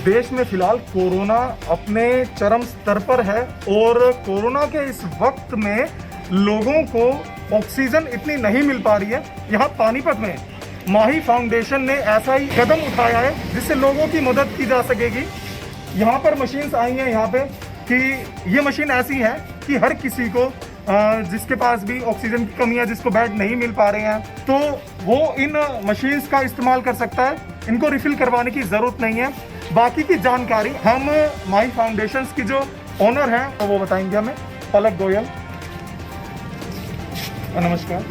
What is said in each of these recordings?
देश में फिलहाल कोरोना अपने चरम स्तर पर है और कोरोना के इस वक्त में लोगों को ऑक्सीजन इतनी नहीं मिल पा रही है। यहाँ पानीपत में माही फाउंडेशन ने ऐसा ही कदम उठाया है जिससे लोगों की मदद की जा सकेगी। यहाँ पर मशीन्स आई हैं यहाँ पे कि ये मशीन ऐसी है कि हर किसी को जिसके पास भी ऑक्सीजन की कमी है, जिसको बेड नहीं मिल पा रहे हैं, तो वो इन मशीन्स का इस्तेमाल कर सकता है। इनको रिफिल करवाने की ज़रूरत नहीं है। बाकी की जानकारी हम माही फाउंडेशन की जो ओनर हैं तो वो बताएंगे हमें। पलक गोयल, नमस्कार।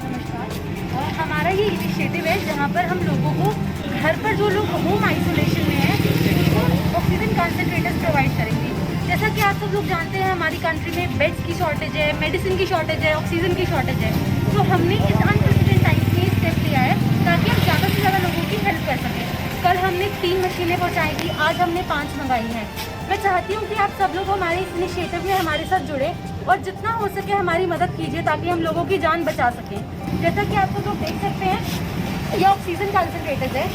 और हमारा ये इनिशिएटिव है जहाँ पर हम लोगों को घर पर जो लोग होम आइसोलेशन में हैं उनको ऑक्सीजन कंसंट्रेटर्स प्रोवाइड करेंगे। जैसा कि आप सब लोग जानते हैं हमारी कंट्री में बेड्स की शॉर्टेज है, मेडिसिन की शॉर्टेज है, ऑक्सीजन की शॉर्टेज है। तो हमने इस अनप्रेसिडेंट टाइम में स्टेप लिया है ताकि हम ज़्यादा से ज़्यादा लोगों की हेल्प कर सकें। कल हमने 3 मशीनें पहुँचाई थी, आज हमने 5 मंगाई हैं। मैं चाहती हूँ कि आप सब लोग हमारे इस इनिशिएटिव में हमारे साथ जुड़े और जितना हो सके हमारी मदद कीजिए ताकि हम लोगों की जान बचा सकें। जैसा कि आप सब लोग देख सकते हैं ये ऑक्सीजन कंसंट्रेटर्स है।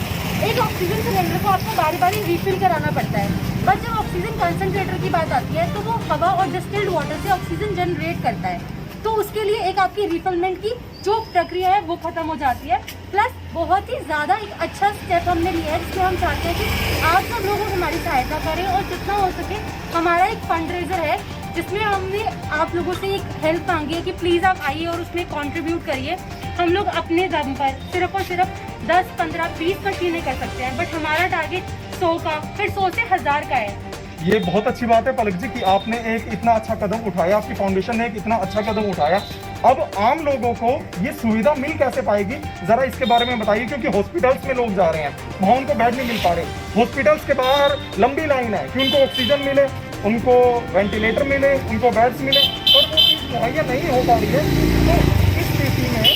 एक ऑक्सीजन सिलेंडर को आपको बारी बारी रिफिल कराना पड़ता है, बट जब ऑक्सीजन कंसंट्रेटर की बात आती है तो वो हवा और डिस्टिल्ड वाटर से ऑक्सीजन जनरेट करता है। तो उसके लिए एक आपकी रिफिलमेंट की जो प्रक्रिया है वो खत्म हो जाती है। प्लस बहुत ही ज़्यादा एक अच्छा स्टेप हमने लिया है जिसमें हम चाहते हैं कि आप सब लोग हमारी सहायता करें और जितना हो सके हमारा एक फंड रेजर है जिसमें हमने आप लोगों से एक हेल्प मांगी है कि प्लीज़ आप आइए और उसमें कंट्रीब्यूट करिए। हम लोग अपने दम पर सिर्फ और सिर्फ 10, 15, 20 मशीनें कर सकते हैं, बट हमारा टारगेट 100 का, फिर 100 से 1000 का है। ये बहुत अच्छी बात है पलक जी कि आपने एक इतना अच्छा कदम उठाया, आपकी फाउंडेशन ने एक इतना अच्छा कदम उठाया। अब आम लोगों को ये सुविधा मिल कैसे पाएगी, जरा इसके बारे में बताइए। क्योंकि हॉस्पिटल्स में लोग जा रहे हैं, वहाँ उनको बेड नहीं मिल पा रहे। हॉस्पिटल्स के बाहर लंबी लाइन है कि उनको ऑक्सीजन मिले, उनको वेंटिलेटर मिले, उनको बेड्स मिले, और वो चीज़ मुहैया नहीं हो पा रही है। तो इस स्थिति में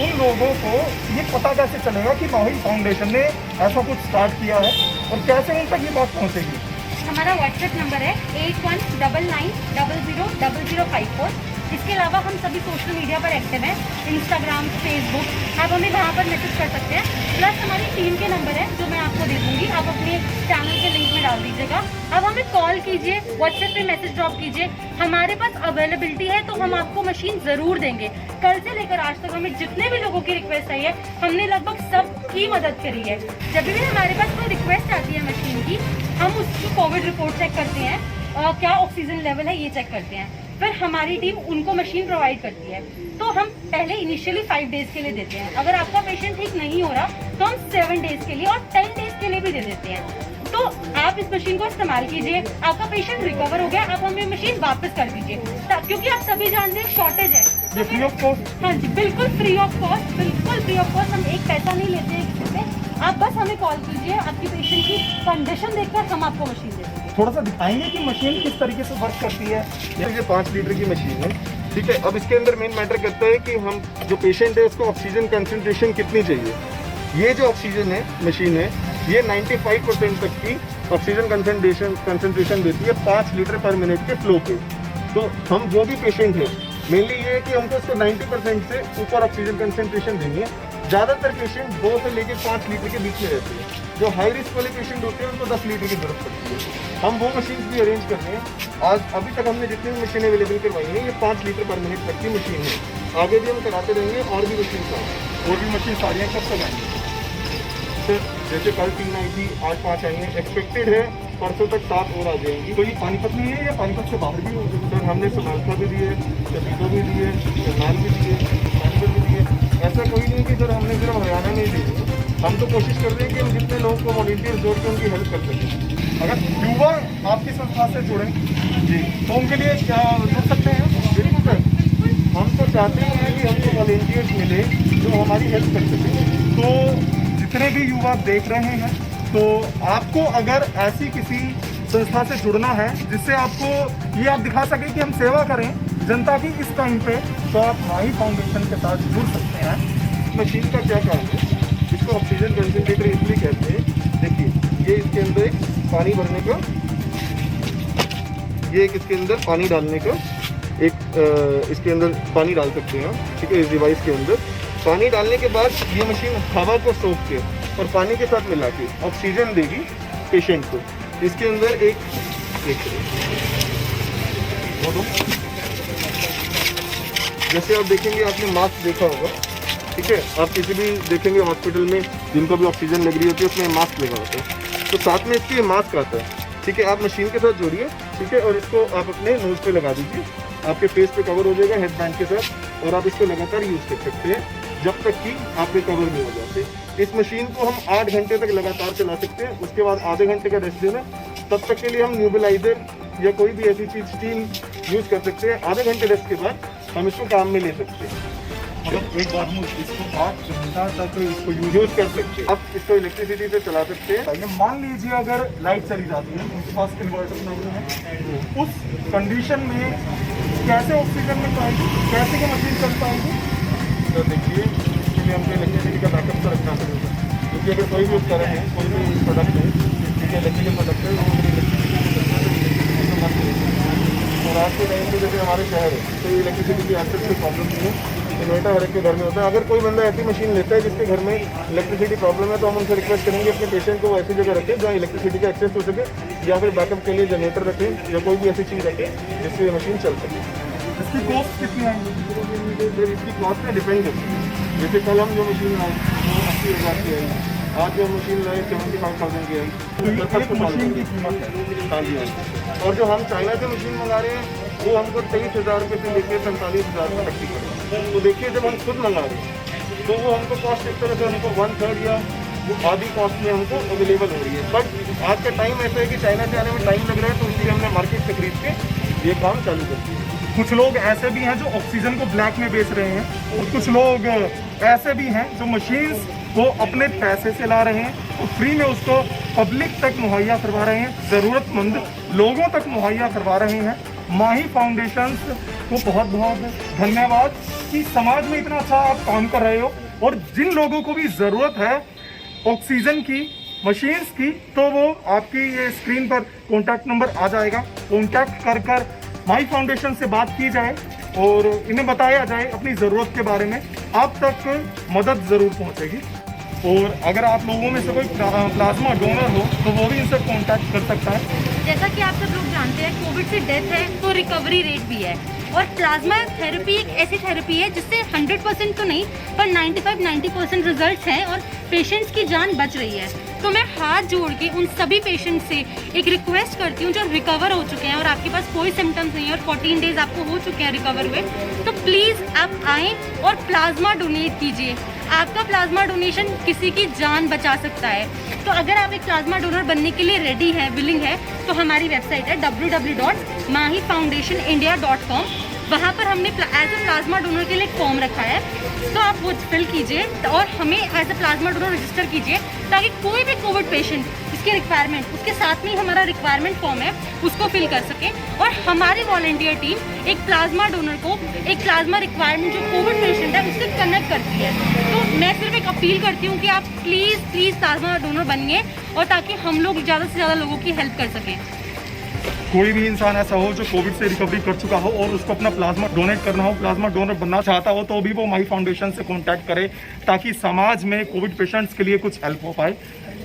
उन लोगों को ये पता कैसे चलेगा कि माही फाउंडेशन ने ऐसा कुछ स्टार्ट किया है और कैसे उन तक ये बात पहुँचेगी? हमारा व्हाट्सएप नंबर है 8199000054। इसके अलावा हम सभी सोशल मीडिया पर एक्टिव हैं, इंस्टाग्राम, फेसबुक, आप हमें वहाँ पर मैसेज कर सकते हैं। प्लस हमारी टीम के नंबर है जो मैं आपको दे दूँगी, आप अपने चैनल के लिंक में डाल दीजिएगा। अब हमें कॉल कीजिए, व्हाट्सएप पे मैसेज ड्रॉप कीजिए। हमारे पास अवेलेबिलिटी है तो हम आपको मशीन ज़रूर देंगे। कल से लेकर आज तक हमें जितने भी लोगों की रिक्वेस्ट आई है हमने लगभग सबकी मदद करी है। जब भी हमारे पास कोई रिक्वेस्ट आती है मशीन की, हम उसकी कोविड रिपोर्ट चेक करते हैं, क्या ऑक्सीजन लेवल है ये चेक करते हैं, फिर हमारी टीम उनको मशीन प्रोवाइड करती है। तो हम पहले इनिशियली 5 डेज के लिए देते हैं। अगर आपका पेशेंट ठीक नहीं हो रहा तो हम 7 डेज के लिए और 10 डेज के लिए भी दे देते हैं। तो आप इस मशीन को इस्तेमाल कीजिए, आपका पेशेंट रिकवर हो गया, आप हमें मशीन वापस कर दीजिए, क्योंकि आप सभी जानते हैं शॉर्टेज है। ये फ्री ऑफ कॉस्ट? हाँ जी, बिल्कुल फ्री ऑफ कॉस्ट, बिल्कुल फ्री ऑफ कॉस्ट। हम एक पैसा नहीं लेते हैं किसी से। आप बस हमें कॉल कीजिए, आपकी पेशेंट की कंडीशन देखकर हम आपको मशीन दे देंगे। थोड़ा सा दिखाएंगे कि मशीन किस तरीके से वर्क करती है? ये 5 लीटर की मशीन है, ठीक है। अब इसके अंदर मेन मैटर करता है कि हम जो पेशेंट है उसको ऑक्सीजन कंसंट्रेशन कितनी चाहिए। ये जो ऑक्सीजन है मशीन है ये 95% तक की ऑक्सीजन कंसंट्रेशन देती है 5 लीटर पर मिनट के फ्लो पे। तो हम जो भी पेशेंट है मेनली ये है कि हमको उसको 90% से ऊपर ऑक्सीजन कंसंट्रेशन देनी है। ज़्यादातर पेशेंट 2 से लेकर 5 लीटर के बीच में रहते हैं। जो हाई रिस्क वाले पेशेंट होते हैं उनको 10 लीटर की जरूरत पड़ती है। हम वो मशीन भी अरेंज कर रहे हैं। आज अभी तक हमने जितनी भी मशीन अवेलेबल करवाई हैं ये 5 लीटर पर मिनट तक की मशीन है। आगे भी हम कराते रहेंगे और भी मशीन का। और भी मशीन सारी कब तक आएंगी? सर जैसे कल 3 आई थी, आज 5 आई हैं। एक्सपेक्टेड है परसों तक 7 और आ जाएंगी। तो ये पानीपत में है या पानीपत से बाहर भी होगी? सर हमने समालखा भी दी है, कपीतो भी दी है, करनाल भी दी है, पानीपत भी दी है। ऐसा कोई नहीं कि सर हमने सिर्फ हरियाणा में ही दी है। हम तो कोशिश कर रहे हैं कि हम जितने लोगों को वॉलंटियर्स जोड़ के उनकी हेल्प कर सकें। अगर युवा आपकी संस्था से जुड़े जी तो उनके लिए क्या जुड़ सकते हैं? बिल्कुल सर, हम तो चाहते हैं कि हमको वॉलंटियर्स मिले जो हमारी हेल्प कर सकें। तो जितने भी युवा देख रहे हैं तो आपको अगर ऐसी किसी संस्था से जुड़ना है जिससे आपको ये आप दिखा सकें कि हम सेवा करें जनता की इस टाइम पे, तो आप माही फाउंडेशन के साथ जुड़ सकते हैं। मशीन का क्या काम है, इसको ऑक्सीजन कंसंट्रेटर इसलिए कहते हैं। देखिए ये इसके अंदर एक पानी भरने का, ये एक इसके अंदर पानी डालने का एक इसके अंदर पानी डाल सकते हैं, ठीक है। इस डिवाइस के अंदर पानी डालने के बाद ये मशीन हवा को सोख के और पानी के साथ मिला के ऑक्सीजन देगी पेशेंट को। इसके अंदर एक वो दो। जैसे आप देखेंगे, आपने मास्क देखा होगा, ठीक है, आप किसी भी देखेंगे हॉस्पिटल में जिनको भी ऑक्सीजन लग रही होती है उसमें मास्क लगा होता है, तो साथ में इसके मास्क आता है, ठीक है। आप मशीन के साथ जोड़िए, ठीक है, और इसको आप अपने नोज पे लगा दीजिए, आपके फेस पे कवर हो जाएगा हेडबैंड के साथ, और आप इसको लगातार यूज़ कर सकते हैं जब तक कि आपके कवर नहीं हो जाते। इस मशीन को हम 8 घंटे तक लगातार चला सकते हैं, उसके बाद आधे घंटे का रेस्ट देना। तब तक के लिए हम न्यूबिलाइजर या कोई भी ऐसी चीज़ स्टीम यूज़ कर सकते हैं। आधे घंटे रेस्ट के बाद हम इसको काम में ले सकते हैं। मतलब एक बार हम इसको 8 घंटा तक इसको यूज़ कर सकते हैं। अब इसको इलेक्ट्रिसिटी से चला सकते हैं। ये मान लीजिए अगर लाइट चली जाती है, उनके पास इन्वर्टर नहीं है, उस कंडीशन में कैसे ऑक्सीजन मिल पाएगी, कैसे ये मशीन चल पाएगी? तो देखिए, इसके लिए हमको इलेक्ट्रिसिटी का बैकअप तो रखना पड़ेगा, क्योंकि अगर कोई भी उपकरण है, कोई भी प्रोडक्ट है, ठीक है, इलेक्ट्रिकल प्रोडक्ट है, वो और आज के टाइम पे जैसे हमारे शहर है तो इलेक्ट्रिसिटी की एक्सेस की प्रॉब्लम नहीं है। इन्वर्टर हर एक के घर में होता है। अगर कोई बंदा ऐसी मशीन लेता है जिसके घर में इलेक्ट्रिसिटी प्रॉब्लम है, तो हम उनसे रिक्वेस्ट करेंगे अपने पेशेंट को ऐसी जगह रखें जहाँ इलेक्ट्रिसिटी का एक्सेस हो सके, या फिर बैकअप के लिए जनरेटर रखें, या कोई भी ऐसी चीज़ रखें जिससे ये मशीन चल सके। इसकी कॉस्ट कितनी आएगी? इसकी कॉस्ट पे डिपेंड करती है। जैसे कल हम जो मशीन लाए वो 80,000 की आई, आज जो मशीन लाए 75,000 की आई, मशीन की कीमत है। हाँ जी, हाँ। और जो हम चाइना से मशीन मंगा रहे हैं वो हमको 23,000 रुपये से लेकर 45,000 तक की पड़ेगी। तो देखिए, जब हम खुद मंगा रहे हैं तो वो हमको कॉस्ट एक तरह से हमको 1/3 या वो आधी कॉस्ट में हमको अवेलेबल हो रही है। बट आज का टाइम ऐसा है कि चाइना से आने में टाइम लग रहा है, तो इसलिए हमने मार्केट से खरीद के ये काम चालू कर दिया। कुछ लोग ऐसे भी हैं जो ऑक्सीजन को ब्लैक में बेच रहे हैं, और कुछ लोग ऐसे भी हैं जो मशीन्स को अपने पैसे से ला रहे हैं और फ्री में उसको पब्लिक तक मुहैया करवा रहे हैं, ज़रूरतमंद लोगों तक मुहैया करवा रहे हैं। माही फाउंडेशन को बहुत बहुत धन्यवाद कि समाज में इतना अच्छा आप काम कर रहे हो, और जिन लोगों को भी ज़रूरत है ऑक्सीजन की, मशीन्स की, तो वो आपकी ये स्क्रीन पर कॉन्टैक्ट नंबर आ जाएगा। कॉन्टैक्ट कर माही फाउंडेशन से बात की जाए और इन्हें बताया जाए अपनी ज़रूरत के बारे में, आप तक मदद ज़रूर पहुंचेगी। और अगर आप लोगों में से कोई प्लाज्मा डोनर हो तो वो भी इनसे कांटेक्ट कर सकता है। जैसा कि आप सब लोग जानते हैं, कोविड से डेथ है तो रिकवरी रेट भी है, और प्लाज्मा थेरेपी एक ऐसी थेरेपी है जिससे 100% तो नहीं पर 95-90% रिजल्ट्स हैं और पेशेंट्स की जान बच रही है। तो मैं हाथ जोड़ के उन सभी पेशेंट्स से एक रिक्वेस्ट करती हूँ जो रिकवर हो चुके हैं और आपके पास कोई सिम्टम्स नहीं है और 14 डेज आपको हो चुके हैं रिकवर हुए, तो प्लीज़ आप आएँ और प्लाज्मा डोनेट कीजिए। आपका प्लाज्मा डोनेशन किसी की जान बचा सकता है। तो अगर आप एक प्लाज्मा डोनर बनने के लिए रेडी है, विलिंग है, तो हमारी वेबसाइट है www.mahifoundationindia.com। वहाँ पर हमने एज ए प्लाज्मा डोनर के लिए एक फॉर्म रखा है, तो आप वो फिल कीजिए और हमें as a plasma donor register कीजिए, ताकि कोई भी कोविड पेशेंट इसकी रिक्वायरमेंट, उसके साथ में ही हमारा रिक्वायरमेंट फॉर्म है, उसको फिल कर सके। और हमारी वॉलंटियर टीम एक प्लाज्मा डोनर को एक प्लाज्मा रिक्वायरमेंट जो कोविड पेशेंट है उससे कनेक्ट करती है। तो मैं सिर्फ एक अपील करती हूँ कि आप प्लीज़ प्लाज्मा डोनर बनिए, और ताकि हम लोग ज़्यादा से ज़्यादा लोगों की हेल्प कर सकें। कोई भी इंसान ऐसा हो जो कोविड से रिकवरी कर चुका हो और उसको अपना प्लाज्मा डोनेट करना हो, प्लाज्मा डोनर बनना चाहता हो, तो भी वो माही फाउंडेशन से कांटेक्ट करे, ताकि समाज में कोविड पेशेंट्स के लिए कुछ हेल्प हो पाए।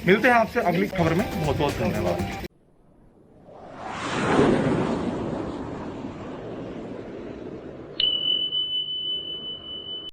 मिलते हैं आपसे अगली खबर में। बहुत बहुत धन्यवाद।